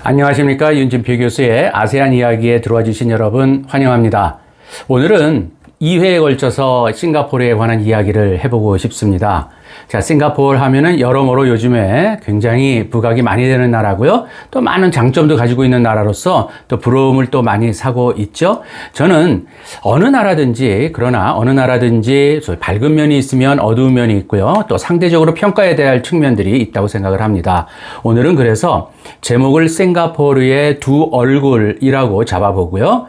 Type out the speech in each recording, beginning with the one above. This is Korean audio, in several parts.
안녕하십니까. 윤진표 교수의 아세안 이야기에 들어와 주신 여러분 환영합니다. 오늘은 2회에 걸쳐서 싱가포르에 관한 이야기를 해보고 싶습니다. 자, 싱가포르 하면은 여러모로 요즘에 굉장히 부각이 많이 되는 나라고요. 또 많은 장점도 가지고 있는 나라로서 또 부러움을 또 많이 사고 있죠. 저는 어느 나라든지 밝은 면이 있으면 어두운 면이 있고요. 또 상대적으로 평가해야 될 측면들이 있다고 생각을 합니다. 오늘은 그래서 제목을 싱가포르의 두 얼굴이라고 잡아보고요.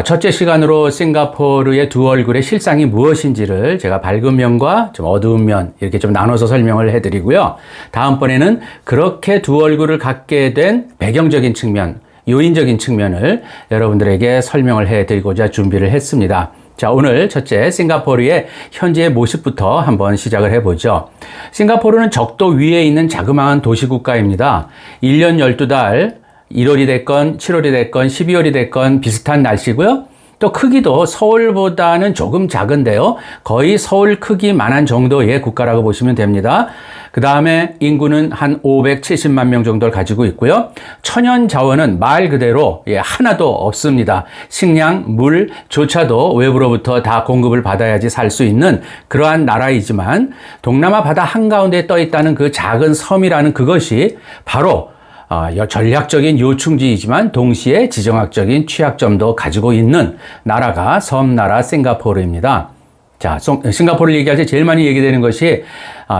첫째 시간으로 싱가포르의 두 얼굴의 실상이 무엇인지를 제가 밝은 면과 좀 어두운 면 이렇게 좀 나눠서 설명을 해드리고요. 다음번에는 그렇게 두 얼굴을 갖게 된 배경적인 측면, 요인적인 측면을 여러분들에게 설명을 해드리고자 준비를 했습니다. 자, 오늘 첫째 싱가포르의 현재의 모습부터 한번 시작을 해보죠. 싱가포르는 적도 위에 있는 자그마한 도시국가입니다. 1년 12달 1월이 됐건 7월이 됐건 12월이 됐건 비슷한 날씨고요. 또 크기도 서울보다는 조금 작은데요. 거의 서울 크기만한 정도의 국가라고 보시면 됩니다. 그 다음에 인구는 한 570만 명 정도를 가지고 있고요. 천연 자원은 말 그대로 하나도 없습니다. 식량, 물조차도 외부로부터 다 공급을 받아야지 살 수 있는 그러한 나라이지만 동남아 바다 한가운데 떠 있다는 그 작은 섬이라는 그것이 바로 전략적인 요충지이지만 동시에 지정학적인 취약점도 가지고 있는 나라가 섬나라 싱가포르입니다. 자, 싱가포르를 얘기할 때 제일 많이 얘기되는 것이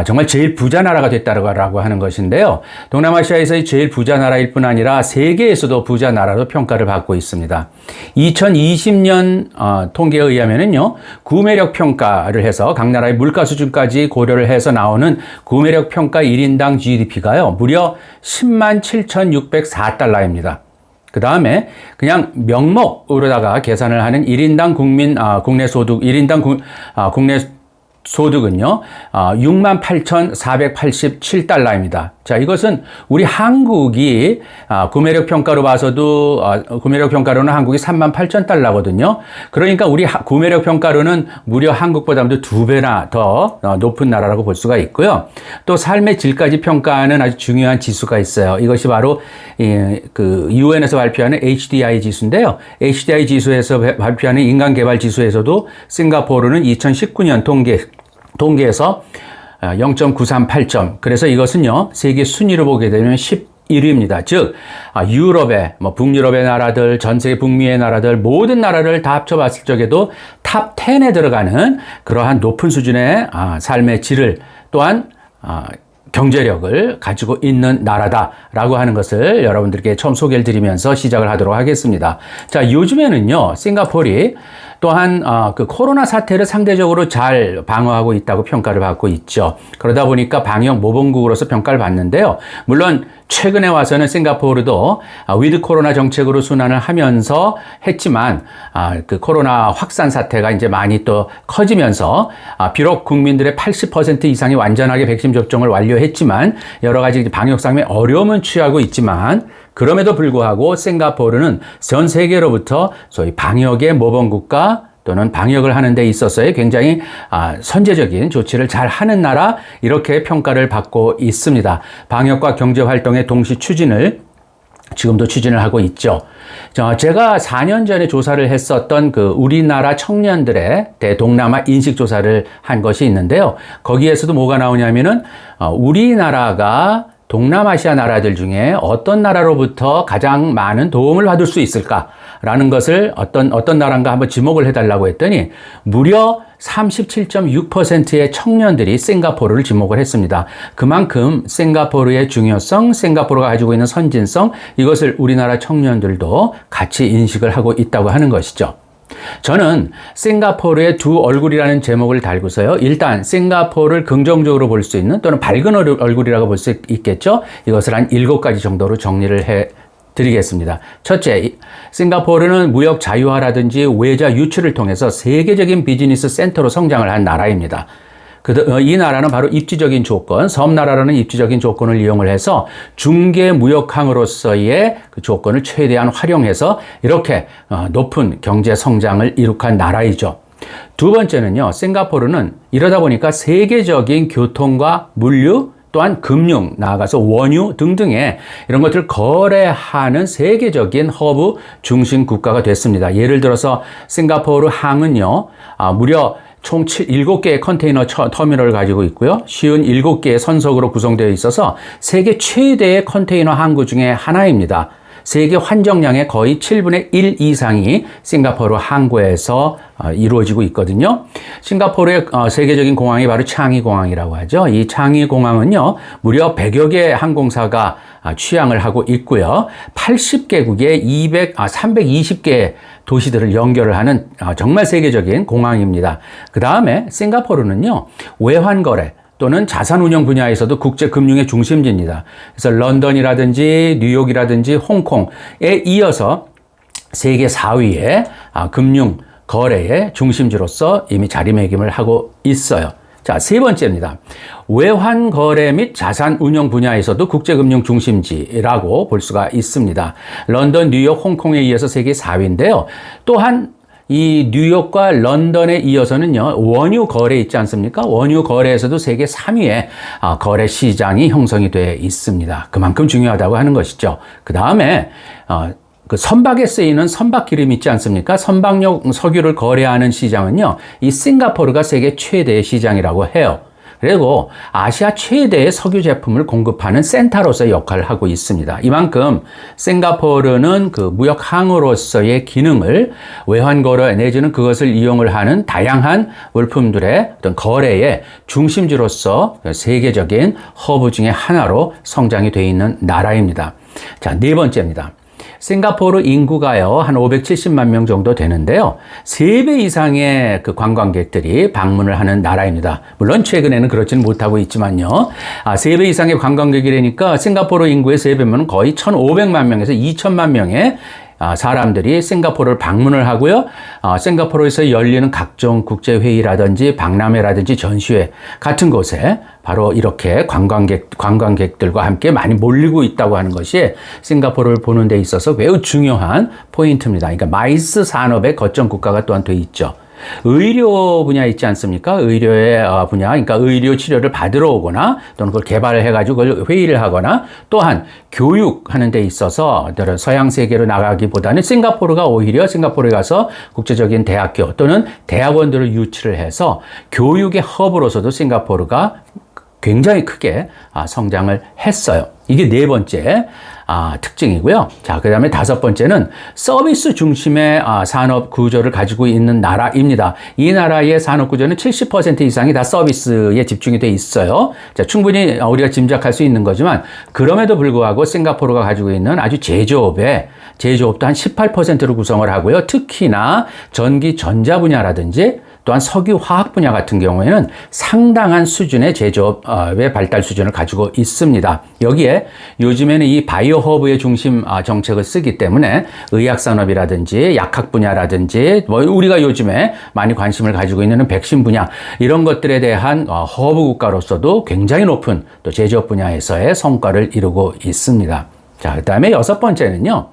정말 제일 부자 나라가 됐다라고 하는 것인데요. 동남아시아에서의 제일 부자 나라일 뿐 아니라 세계에서도 부자 나라로 평가를 받고 있습니다. 2020년 통계에 의하면은요, 구매력 평가를 해서 각 나라의 물가 수준까지 고려를 해서 나오는 구매력 평가 1인당 GDP가요, 무려 10만 7,604달러입니다. 그 다음에 그냥 명목으로다가 계산을 하는 1인당 국내 소득, 1인당 국내 소득은요, 68,487달러입니다. 자, 이것은 우리 한국이 구매력 평가로 봐서도 구매력 평가로는 한국이 38,000달러거든요. 그러니까 우리 구매력 평가로는 무려 한국보다도 2배나 더 높은 나라라고 볼 수가 있고요. 또 삶의 질까지 평가하는 아주 중요한 지수가 있어요. 이것이 바로 그 UN에서 발표하는 HDI 지수인데요. HDI 지수에서 발표하는 인간 개발 지수에서도 싱가포르는 2019년 통계에서 0.938점. 그래서 이것은요, 세계 순위로 보게 되면 11위입니다. 즉, 유럽의, 북유럽의 나라들, 전 세계 북미의 나라들, 모든 나라를 다 합쳐봤을 적에도 탑 10에 들어가는 그러한 높은 수준의 삶의 질을 또한 경제력을 가지고 있는 나라다라고 하는 것을 여러분들께 처음 소개를 드리면서 시작을 하도록 하겠습니다. 자, 요즘에는요, 싱가포르이 또한 그 코로나 사태를 상대적으로 잘 방어하고 있다고 평가를 받고 있죠. 그러다 보니까 방역 모범국으로서 평가를 받는데요. 물론 최근에 와서는 싱가포르도 위드 코로나 정책으로 순환을 하면서 했지만 그 코로나 확산 사태가 이제 많이 또 커지면서 비록 국민들의 80% 이상이 완전하게 백신 접종을 완료했지만 여러 가지 방역상의 어려움은 취하고 있지만 그럼에도 불구하고 싱가포르는 전 세계로부터 소위 방역의 모범국가 또는 방역을 하는 데 있어서의 굉장히 선제적인 조치를 잘 하는 나라, 이렇게 평가를 받고 있습니다. 방역과 경제활동의 동시 추진을 지금도 추진을 하고 있죠. 제가 4년 전에 조사를 했었던 그 우리나라 청년들의 대동남아 인식조사를 한 것이 있는데요. 거기에서도 뭐가 나오냐면은 우리나라가 동남아시아 나라들 중에 어떤 나라로부터 가장 많은 도움을 받을 수 있을까라는 것을 어떤 나라인가 한번 지목을 해달라고 했더니 무려 37.6%의 청년들이 싱가포르를 지목을 했습니다. 그만큼 싱가포르의 중요성, 싱가포르가 가지고 있는 선진성, 이것을 우리나라 청년들도 같이 인식을 하고 있다고 하는 것이죠. 저는 싱가포르의 두 얼굴이라는 제목을 달고서요, 일단 싱가포르를 긍정적으로 볼 수 있는 또는 밝은 얼굴이라고 볼 수 있겠죠. 이것을 한 7가지 정도로 정리를 해 드리겠습니다. 첫째, 싱가포르는 무역 자유화라든지 외자 유출을 통해서 세계적인 비즈니스 센터로 성장을 한 나라입니다. 이 나라는 바로 입지적인 조건, 섬나라라는 입지적인 조건을 이용을 해서 중개 무역항으로서의 그 조건을 최대한 활용해서 이렇게 높은 경제 성장을 이룩한 나라이죠. 두 번째는요, 싱가포르는 이러다 보니까 세계적인 교통과 물류 또한 금융, 나아가서 원유 등등의 이런 것들을 거래하는 세계적인 허브 중심 국가가 됐습니다. 예를 들어서 싱가포르 항은요, 무려 총 7개의 컨테이너 터미널을 가지고 있고요. 57개의 선석으로 구성되어 있어서 세계 최대의 컨테이너 항구 중에 하나입니다. 세계 환정량의 거의 7분의 1 이상이 싱가포르 항구에서 이루어지고 있거든요. 싱가포르의 세계적인 공항이 바로 창이 공항이라고 하죠. 이 창이 공항은요, 무려 100여 개의 항공사가 취항을 하고 있고요. 80개국의 320개의 도시들을 연결을 하는 정말 세계적인 공항입니다. 그 다음에 싱가포르는요, 외환거래 또는 자산운용 분야에서도 국제금융의 중심지입니다. 그래서 런던이라든지 뉴욕이라든지 홍콩에 이어서 세계 4위의 금융 거래의 중심지로서 이미 자리매김을 하고 있어요. 자, 세 번째입니다. 외환거래 및 자산운용 분야에서도 국제금융 중심지라고 볼 수가 있습니다. 런던, 뉴욕, 홍콩에 이어서 세계 4위인데요. 또한 이 뉴욕과 런던에 이어서는요, 원유 거래 있지 않습니까? 원유 거래에서도 세계 3위의 거래 시장이 형성이 되어 있습니다. 그만큼 중요하다고 하는 것이죠. 그 다음에 그 선박에 쓰이는 선박 기름 있지 않습니까? 선박용 석유를 거래하는 시장은요, 이 싱가포르가 세계 최대의 시장이라고 해요. 그리고 아시아 최대의 석유 제품을 공급하는 센터로서의 역할을 하고 있습니다. 이만큼 싱가포르는 그 무역 항으로서의 기능을 외환거래 내지는 그것을 이용을 하는 다양한 물품들의 어떤 거래의 중심지로서 세계적인 허브 중에 하나로 성장이 되어 있는 나라입니다. 자, 네 번째입니다. 싱가포르 인구가요, 한 570만 명 정도 되는데요. 3배 이상의 그 관광객들이 방문을 하는 나라입니다. 물론 최근에는 그렇지는 못하고 있지만요. 3배 이상의 관광객이라니까 싱가포르 인구의 3배면 거의 1,500만 명에서 2,000만 명의 사람들이 싱가포르를 방문을 하고요. 싱가포르에서 열리는 각종 국제회의라든지 박람회라든지 전시회 같은 곳에 바로 이렇게 관광객들과 함께 많이 몰리고 있다고 하는 것이 싱가포르를 보는 데 있어서 매우 중요한 포인트입니다. 그러니까 마이스 산업의 거점 국가가 또한 돼 있죠. 의료 분야 있지 않습니까? 의료의 분야, 그러니까 의료 치료를 받으러 오거나 또는 그걸 개발을 해가지고 그걸 회의를 하거나 또한 교육하는 데 있어서 서양 세계로 나가기보다는 싱가포르가 오히려 싱가포르에 가서 국제적인 대학교 또는 대학원들을 유치를 해서 교육의 허브로서도 싱가포르가 굉장히 크게 성장을 했어요. 이게 네 번째 특징이고요. 자, 그 다음에 다섯 번째는 서비스 중심의 산업 구조를 가지고 있는 나라입니다. 이 나라의 산업 구조는 70% 이상이 다 서비스에 집중이 돼 있어요. 자, 충분히 우리가 짐작할 수 있는 거지만 그럼에도 불구하고 싱가포르가 가지고 있는 아주 제조업도 한 18%를 구성을 하고요. 특히나 전기 전자 분야라든지 또한 석유 화학 분야 같은 경우에는 상당한 수준의 제조업의 발달 수준을 가지고 있습니다. 여기에 요즘에는 이 바이오 허브의 중심 정책을 쓰기 때문에 의학 산업이라든지 약학 분야라든지 우리가 요즘에 많이 관심을 가지고 있는 백신 분야 이런 것들에 대한 허브 국가로서도 굉장히 높은 또 제조업 분야에서의 성과를 이루고 있습니다. 자, 그 다음에 여섯 번째는요.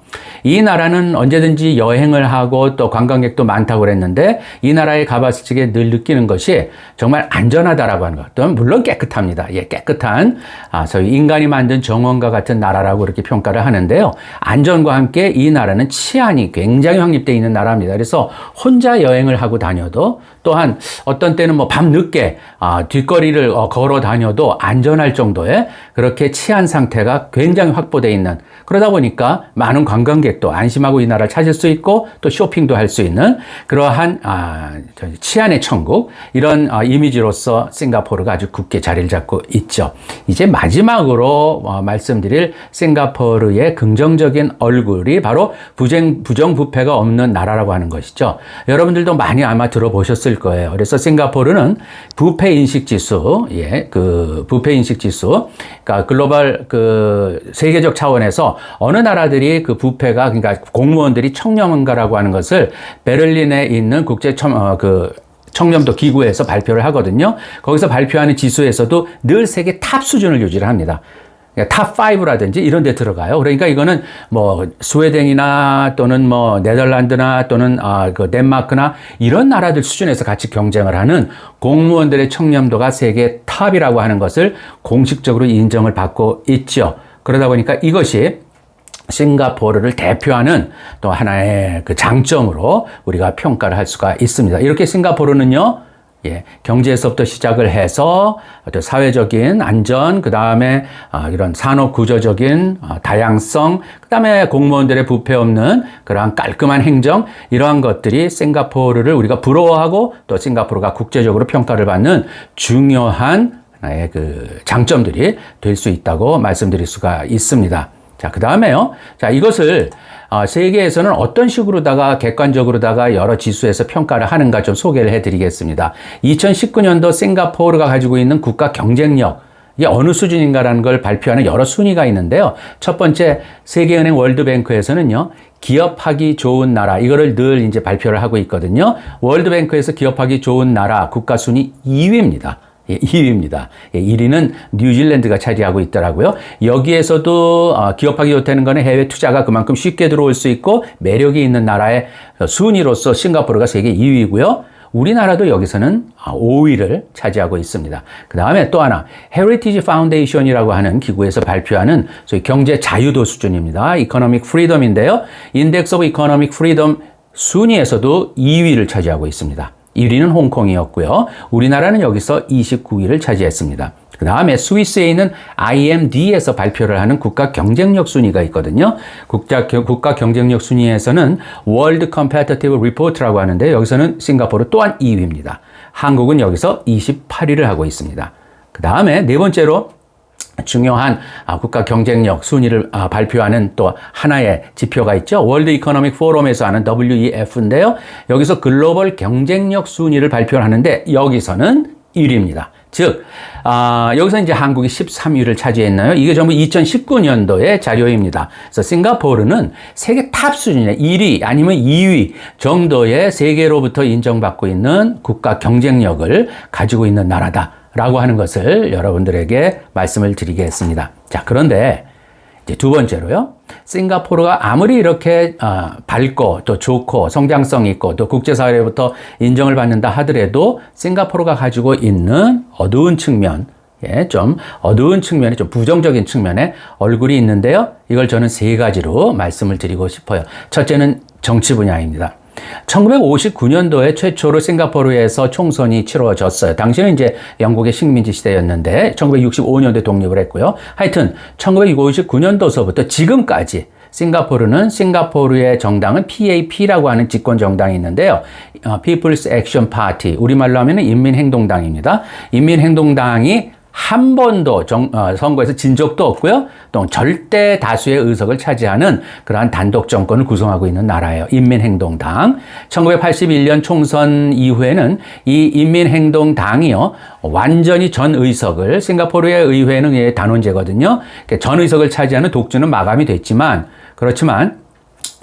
이 나라는 언제든지 여행을 하고 또 관광객도 많다고 그랬는데 이 나라에 가봤을 적에 늘 느끼는 것이 정말 안전하다라고 하는 것. 또는 물론 깨끗합니다. 예, 깨끗한 소위 인간이 만든 정원과 같은 나라라고 이렇게 평가를 하는데요. 안전과 함께 이 나라는 치안이 굉장히 확립되어 있는 나라입니다. 그래서 혼자 여행을 하고 다녀도 또한 어떤 때는 뭐 밤늦게 뒷거리를 걸어 다녀도 안전할 정도의 그렇게 치안 상태가 굉장히 확보되어 있는 그러다 보니까 많은 관광객도 안심하고 이 나라를 찾을 수 있고 또 쇼핑도 할 수 있는 그러한 치안의 천국 이런 이미지로서 싱가포르가 아주 굳게 자리를 잡고 있죠. 이제 마지막으로 말씀드릴 싱가포르의 긍정적인 얼굴이 바로 부정부패가 없는 나라라고 하는 것이죠. 여러분들도 많이 아마 들어보셨을 거예요. 그래서 싱가포르는 부패인식지수, 부패인식지수, 그러니까 글로벌 세계적 차원에서 어느 나라들이 그 부패가 그러니까 공무원들이 청렴한가라고 하는 것을 베를린에 있는 국제 청렴도 기구에서 발표를 하거든요. 거기서 발표하는 지수에서도 늘 세계 탑 수준을 유지를 합니다. 탑5라든지 이런 데 들어가요. 그러니까 이거는 뭐 스웨덴이나 또는 뭐 네덜란드나 또는 그 덴마크나 이런 나라들 수준에서 같이 경쟁을 하는 공무원들의 청렴도가 세계 탑이라고 하는 것을 공식적으로 인정을 받고 있죠. 그러다 보니까 이것이 싱가포르를 대표하는 또 하나의 그 장점으로 우리가 평가를 할 수가 있습니다. 이렇게 싱가포르는요, 경제에서부터 시작을 해서 어떤 사회적인 안전, 그 다음에 이런 산업 구조적인 다양성, 그 다음에 공무원들의 부패 없는 그러한 깔끔한 행정, 이러한 것들이 싱가포르를 우리가 부러워하고 또 싱가포르가 국제적으로 평가를 받는 중요한 하나의 그 장점들이 될 수 있다고 말씀드릴 수가 있습니다. 자, 그 다음에요. 자, 이것을 세계에서는 어떤 식으로다가 객관적으로다가 여러 지수에서 평가를 하는가 좀 소개를 해드리겠습니다. 2019년도 싱가포르가 가지고 있는 국가 경쟁력, 이게 어느 수준인가라는 걸 발표하는 여러 순위가 있는데요. 첫 번째, 세계은행 월드뱅크에서는요, 기업하기 좋은 나라, 이거를 늘 이제 발표를 하고 있거든요. 월드뱅크에서 기업하기 좋은 나라 국가 순위 2위입니다. 2위입니다. 1위는 뉴질랜드가 차지하고 있더라고요. 여기에서도 기업하기 좋다는 거는 해외 투자가 그만큼 쉽게 들어올 수 있고 매력이 있는 나라의 순위로서 싱가포르가 세계 2위고요. 우리나라도 여기서는 5위를 차지하고 있습니다. 그 다음에 또 하나, 헤리티지 파운데이션이라고 하는 기구에서 발표하는 소위 경제 자유도 수준입니다. 이코노믹 프리덤인데요. 인덱스 오브 이코노믹 프리덤 순위에서도 2위를 차지하고 있습니다. 1위는 홍콩이었고요. 우리나라는 여기서 29위를 차지했습니다. 그 다음에 스위스에 있는 IMD에서 발표를 하는 국가 경쟁력 순위가 있거든요. 국가 경쟁력 순위에서는 월드 컴패티티브 리포트라고 하는데 여기서는 싱가포르 또한 2위입니다. 한국은 여기서 28위를 하고 있습니다. 그 다음에 네 번째로 중요한 국가 경쟁력 순위를 발표하는 또 하나의 지표가 있죠. 월드 이코노믹 포럼에서 하는 WEF인데요. 여기서 글로벌 경쟁력 순위를 발표를 하는데 여기서는 1위입니다. 즉, 여기서 이제 한국이 13위를 차지했나요? 이게 전부 2019년도의 자료입니다. 그래서 싱가포르는 세계 탑 수준의 1위 아니면 2위 정도의 세계로부터 인정받고 있는 국가 경쟁력을 가지고 있는 나라다. 라고 하는 것을 여러분들에게 말씀을 드리겠습니다. 자, 그런데 이제 두 번째로요. 싱가포르가 아무리 이렇게 밝고 또 좋고 성장성 있고 또 국제사회로부터 인정을 받는다 하더라도 싱가포르가 가지고 있는 어두운 측면, 좀 어두운 측면에 좀 부정적인 측면에 얼굴이 있는데요. 이걸 저는 세 가지로 말씀을 드리고 싶어요. 첫째는 정치 분야입니다. 1959년도에 최초로 싱가포르에서 총선이 치러졌어요. 당시는 이제 영국의 식민지 시대였는데 1965년도에 독립을 했고요. 하여튼 1959년도서부터 지금까지 싱가포르는 싱가포르의 정당은 PAP라고 하는 집권 정당이 있는데요. People's Action Party, 우리말로 하면 인민행동당입니다. 인민행동당이 한 번도 선거에서 진 적도 없고요. 또 절대 다수의 의석을 차지하는 그러한 단독 정권을 구성하고 있는 나라예요. 인민행동당. 1981년 총선 이후에는 이 인민행동당이요. 완전히 전 의석을, 싱가포르의 의회는 단원제거든요. 전 의석을 차지하는 독주는 마감이 됐지만, 그렇지만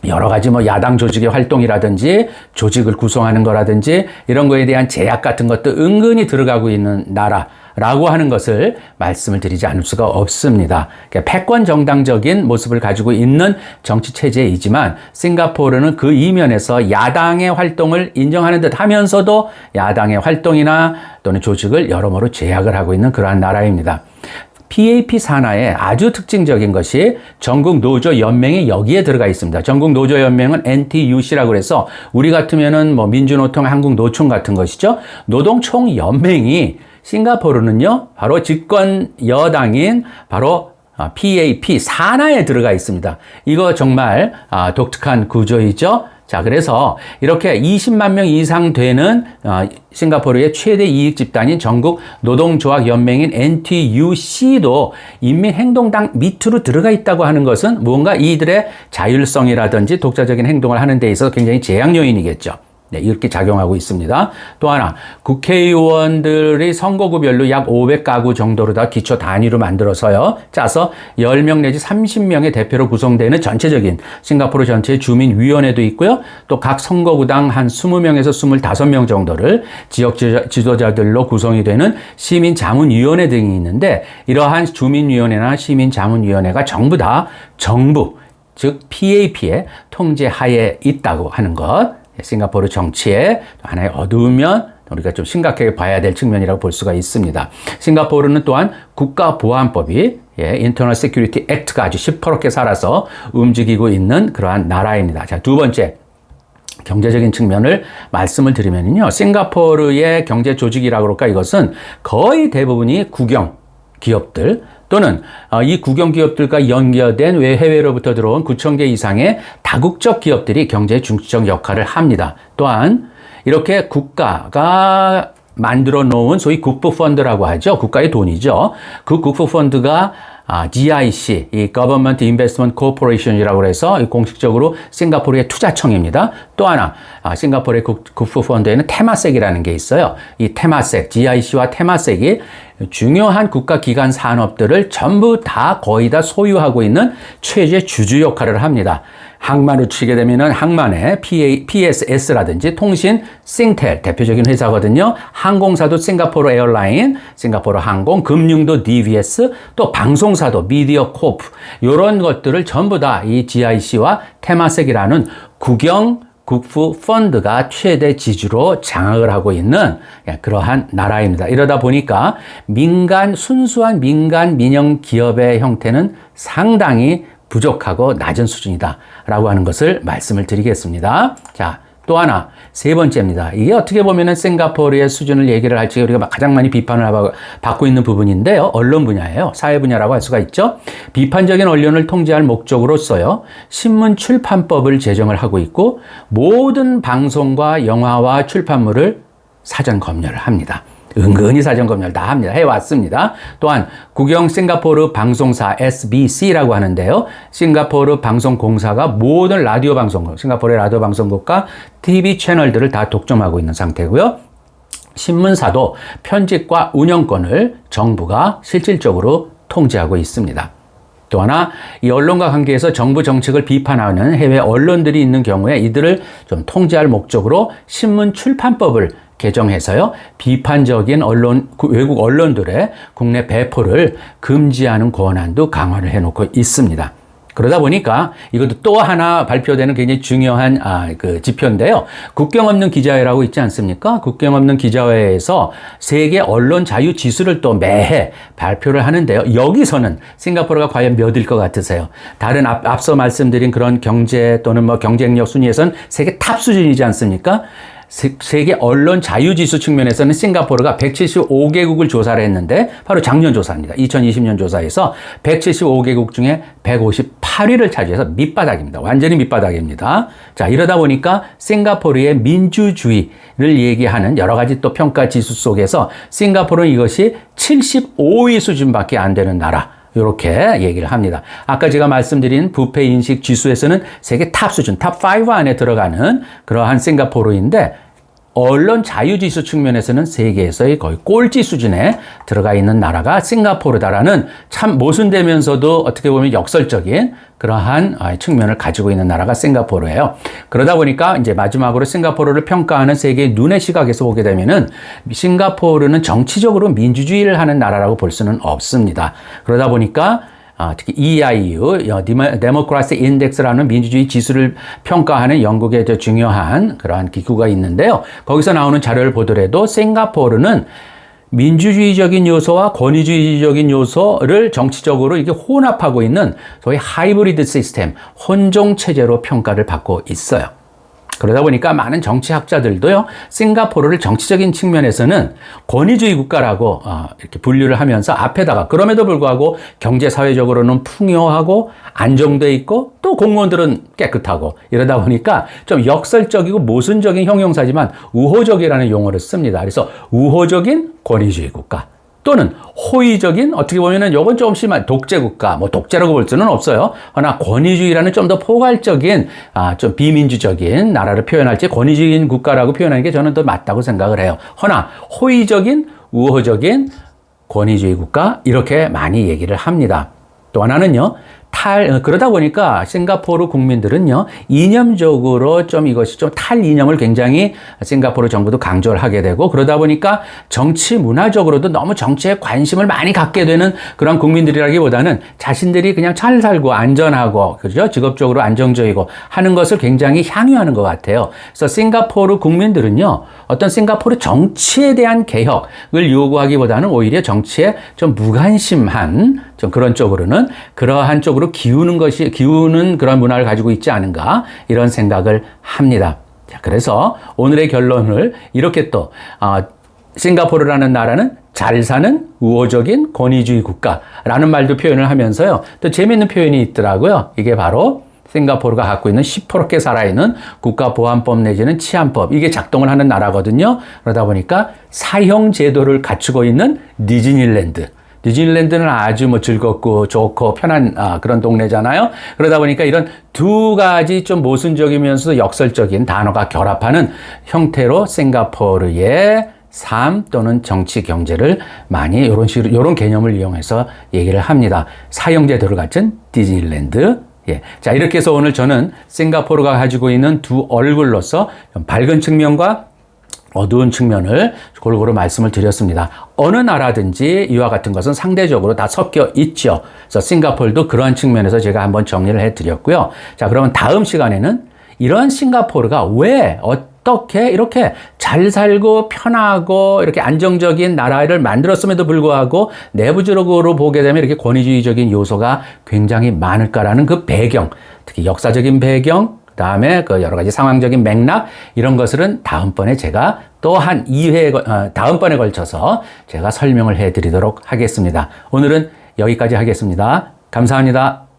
여러 가지 뭐 야당 조직의 활동이라든지 조직을 구성하는 거라든지 이런 거에 대한 제약 같은 것도 은근히 들어가고 있는 나라라고 하는 것을 말씀을 드리지 않을 수가 없습니다. 패권 정당적인 모습을 가지고 있는 정치 체제이지만 싱가포르는 그 이면에서 야당의 활동을 인정하는 듯 하면서도 야당의 활동이나 또는 조직을 여러모로 제약을 하고 있는 그러한 나라입니다. PAP 산하에 아주 특징적인 것이 전국 노조 연맹이 여기에 들어가 있습니다. 전국 노조 연맹은 NTUC라고 해서 우리 같으면은 뭐 민주노총, 한국노총 같은 것이죠. 노동총 연맹이 싱가포르는요, 바로 집권 여당인 바로 PAP 산하에 들어가 있습니다. 이거 정말 독특한 구조이죠. 자, 그래서 이렇게 20만 명 이상 되는 싱가포르의 최대 이익 집단인 전국 노동조합 연맹인 NTUC도 인민행동당 밑으로 들어가 있다고 하는 것은 무언가 이들의 자율성이라든지 독자적인 행동을 하는 데 있어서 굉장히 제약 요인이겠죠. 네, 이렇게 작용하고 있습니다. 또 하나, 국회의원들이 선거구별로 약 500가구 정도로 다 기초 단위로 만들어서요, 짜서 10명 내지 30명의 대표로 구성되는 전체적인 싱가포르 전체의 주민위원회도 있고요. 또 각 선거구당 한 20명에서 25명 정도를 지역 지도자들로 구성이 되는 시민자문위원회 등이 있는데, 이러한 주민위원회나 시민자문위원회가 전부 다 정부, 즉 PAP의 통제 하에 있다고 하는 것. 싱가포르 정치의 하나의 어두운 면, 우리가 좀 심각하게 봐야 될 측면이라고 볼 수가 있습니다. 싱가포르는 또한 국가보안법이 Internal Security Act가 아주 시퍼렇게 살아서 움직이고 있는 그러한 나라입니다. 자, 두 번째, 경제적인 측면을 말씀을 드리면요, 싱가포르의 경제 조직이라고 그럴까, 이것은 거의 대부분이 국영 기업들 또는 이 국영 기업들과 연결된 해외로부터 들어온 9,000개 이상의 다국적 기업들이 경제의 중추적 역할을 합니다. 또한 이렇게 국가가 만들어 놓은 소위 국부펀드라고 하죠. 국가의 돈이죠. 그 국부펀드가 GIC, 이 Government Investment Corporation이라고 해서 공식적으로 싱가포르의 투자청입니다. 또 하나, 싱가포르의 국부펀드에는 테마섹이라는 게 있어요. 이 테마섹, GIC와 테마섹이 중요한 국가기관 산업들을 전부 다 거의 다 소유하고 있는 최대 주주 역할을 합니다. 항만으로 치게 되면은 항만의 PSS라든지 통신 싱텔 대표적인 회사거든요. 항공사도 싱가포르 에어라인, 싱가포르 항공, 금융도 DBS, 또 방송사도 미디어 코프, 이런 것들을 전부 다 이 GIC와 테마섹이라는 국영 국부 펀드가 최대 지주로 장악을 하고 있는 그러한 나라입니다. 이러다 보니까 순수한 민간 민영 기업의 형태는 상당히 부족하고 낮은 수준이다라고 하는 것을 말씀을 드리겠습니다. 자, 또 하나, 세 번째입니다. 이게 어떻게 보면은 싱가포르의 수준을 얘기를 할지 우리가 가장 많이 비판을 받고 있는 부분인데요. 언론 분야예요. 사회 분야라고 할 수가 있죠. 비판적인 언론을 통제할 목적으로서요, 신문 출판법을 제정을 하고 있고, 모든 방송과 영화와 출판물을 사전 검열을 합니다. 은근히 사전 검열 다 합니다. 해왔습니다. 또한 국영 싱가포르 방송사 SBC라고 하는데요, 싱가포르 방송공사가 모든 라디오 방송국, 싱가포르의 라디오 방송국과 TV 채널들을 다 독점하고 있는 상태고요. 신문사도 편집과 운영권을 정부가 실질적으로 통제하고 있습니다. 또 하나, 이 언론과 관계에서 정부 정책을 비판하는 해외 언론들이 있는 경우에 이들을 좀 통제할 목적으로 신문 출판법을 개정해서요, 비판적인 외국 언론들의 국내 배포를 금지하는 권한도 강화를 해놓고 있습니다. 그러다 보니까 이것도 또 하나 발표되는 굉장히 중요한 지표인데요. 국경 없는 기자회라고 있지 않습니까? 국경 없는 기자회에서 세계 언론 자유 지수를 또 매해 발표를 하는데요. 여기서는 싱가포르가 과연 몇일 것 같으세요? 다른 앞서 말씀드린 그런 경제 또는 경쟁력 순위에서는 세계 탑 수준이지 않습니까? 세계 언론 자유지수 측면에서는 싱가포르가 175개국을 조사를 했는데, 바로 작년 조사입니다. 2020년 조사에서 175개국 중에 158위를 차지해서 밑바닥입니다. 완전히 밑바닥입니다. 자, 이러다 보니까 싱가포르의 민주주의를 얘기하는 여러 가지 또 평가 지수 속에서 싱가포르는 이것이 75위 수준밖에 안 되는 나라, 이렇게 얘기를 합니다. 아까 제가 말씀드린 부패 인식 지수에서는 세계 탑 수준, 탑 5 안에 들어가는 그러한 싱가포르인데, 언론 자유지수 측면에서는 세계에서의 거의 꼴찌 수준에 들어가 있는 나라가 싱가포르다라는 참 모순되면서도 어떻게 보면 역설적인 그러한 측면을 가지고 있는 나라가 싱가포르예요. 그러다 보니까 이제 마지막으로 싱가포르를 평가하는 세계의 눈의 시각에서 보게 되면은 싱가포르는 정치적으로 민주주의를 하는 나라라고 볼 수는 없습니다. 그러다 보니까 특히 EIU, 데모크라시 인덱스라는 민주주의 지수를 평가하는 영국의 중요한 그러한 기구가 있는데요. 거기서 나오는 자료를 보더라도 싱가포르는 민주주의적인 요소와 권위주의적인 요소를 정치적으로 이렇게 혼합하고 있는 소위 하이브리드 시스템, 혼종 체제로 평가를 받고 있어요. 그러다 보니까 많은 정치학자들도요, 싱가포르를 정치적인 측면에서는 권위주의 국가라고 이렇게 분류를 하면서 앞에다가, 그럼에도 불구하고 경제 사회적으로는 풍요하고 안정돼 있고 또 공무원들은 깨끗하고, 이러다 보니까 좀 역설적이고 모순적인 형용사지만 우호적이라는 용어를 씁니다. 그래서 우호적인 권위주의 국가, 또는 호의적인, 어떻게 보면은 요건 좀 심한 독재국가, 뭐 독재라고 볼 수는 없어요. 그러나 권위주의라는 좀 더 포괄적인, 좀 비민주적인 나라를 표현할지 권위주의인 국가라고 표현하는 게 저는 더 맞다고 생각을 해요. 허나 호의적인, 우호적인 권위주의 국가, 이렇게 많이 얘기를 합니다. 또 하나는요, 그러다 보니까 싱가포르 국민들은요, 이념적으로 좀 이것이 좀 탈이념을 굉장히 싱가포르 정부도 강조를 하게 되고, 그러다 보니까 정치 문화적으로도 너무 정치에 관심을 많이 갖게 되는 그런 국민들이라기보다는 자신들이 그냥 잘 살고 안전하고, 그죠? 직업적으로 안정적이고 하는 것을 굉장히 향유하는 것 같아요. 그래서 싱가포르 국민들은요, 어떤 싱가포르 정치에 대한 개혁을 요구하기보다는 오히려 정치에 좀 무관심한 좀 그런 쪽으로는 그러한 쪽으로 기우는 그런 문화를 가지고 있지 않은가 이런 생각을 합니다. 자, 그래서 오늘의 결론을 이렇게 또 싱가포르라는 나라는 잘 사는 우호적인 권위주의 국가라는 말도 표현을 하면서요. 또 재미있는 표현이 있더라고요. 이게 바로 싱가포르가 갖고 있는 시퍼렇게 살아있는 국가보안법 내지는 치안법, 이게 작동을 하는 나라거든요. 그러다 보니까 사형 제도를 갖추고 있는 디즈니랜드는 아주 뭐 즐겁고 좋고 편한 그런 동네잖아요. 그러다 보니까 이런 두 가지 좀 모순적이면서도 역설적인 단어가 결합하는 형태로 싱가포르의 삶 또는 정치 경제를 많이 이런 식으로 이런 개념을 이용해서 얘기를 합니다. 사형제도를 갖춘 디즈니랜드. 예. 자, 이렇게 해서 오늘 저는 싱가포르가 가지고 있는 두 얼굴로서 밝은 측면과 어두운 측면을 골고루 말씀을 드렸습니다. 어느 나라든지 이와 같은 것은 상대적으로 다 섞여 있죠. 그래서 싱가포르도 그러한 측면에서 제가 한번 정리를 해드렸고요. 자, 그러면 다음 시간에는 이런 싱가포르가 왜 어떻게 이렇게 잘 살고 편하고 이렇게 안정적인 나라를 만들었음에도 불구하고 내부적으로 보게 되면 이렇게 권위주의적인 요소가 굉장히 많을까라는 그 배경, 특히 역사적인 배경, 그 다음에 그 여러 가지 상황적인 맥락, 이런 것들은 다음번에 제가 또 한 2회, 다음번에 걸쳐서 제가 설명을 해 드리도록 하겠습니다. 오늘은 여기까지 하겠습니다. 감사합니다.